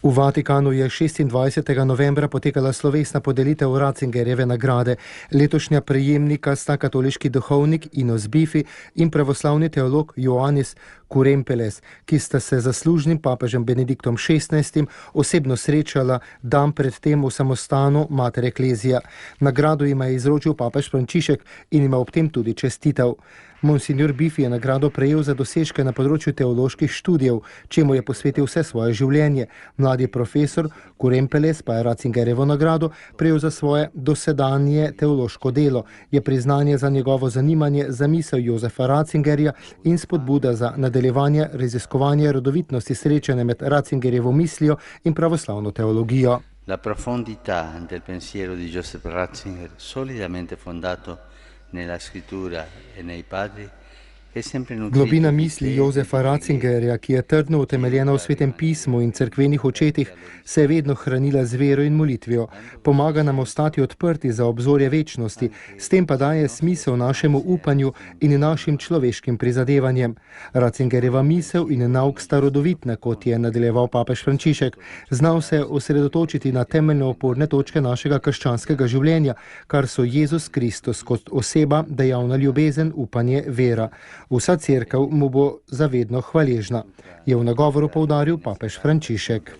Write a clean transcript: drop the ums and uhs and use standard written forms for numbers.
V Vatikanu je 26. novembra potekala slovesna podelitev Ratzingerjeve nagrade. Letošnja prejemnika sta katoliški duhovnik Inos Bifi in pravoslavni teolog Ioannis Kurempeles, ki sta se zaslužnim papežem Benediktom XVI. Osebno srečala dan predtem v samostanu Mater Ecclesia. Nagrado jima je izročil papež Frančišek in ima ob tem tudi čestital. Monsignor Bifi je nagrado prejel za dosežke na področju teoloških študijev, čemu je posvetil vse svoje življenje. Mladi profesor Kurempeles pa je Ratzingerjevo nagrado prejel za svoje dosedanje teološko delo. Je priznanje za njegovo zanimanje za misel Jozefa Ratzingerja in spodbuda za nadaljevanje raziskovanja rodovitnosti srečanja med Ratzingerjevo mislijo in pravoslavno teologijo. La profondità del pensiero di Joseph Ratzinger, solidamente fondato nella scrittura e nei padri, Globina misli Jozefa Ratzingerja, ki je trdno utemeljena v Svetem pismu in cerkvenih očetih, se je vedno hranila z vero in molitvijo. Pomaga nam ostati odprti za obzorje večnosti, s tem pa daje smisel našemu upanju in našim človeškim prizadevanjem. Ratzingerjeva misel in nauk sta rodovitna, kot je nadaljeval papež Frančišek. Znal se osredotočiti na temeljne oporne točke našega krščanskega življenja, kar so Jezus Kristus kot oseba, dejavna ljubezen, upanje, vera. Vsa cerkev mu bo zavedno hvaležna, je v nagovoru poudaril papež Frančišek.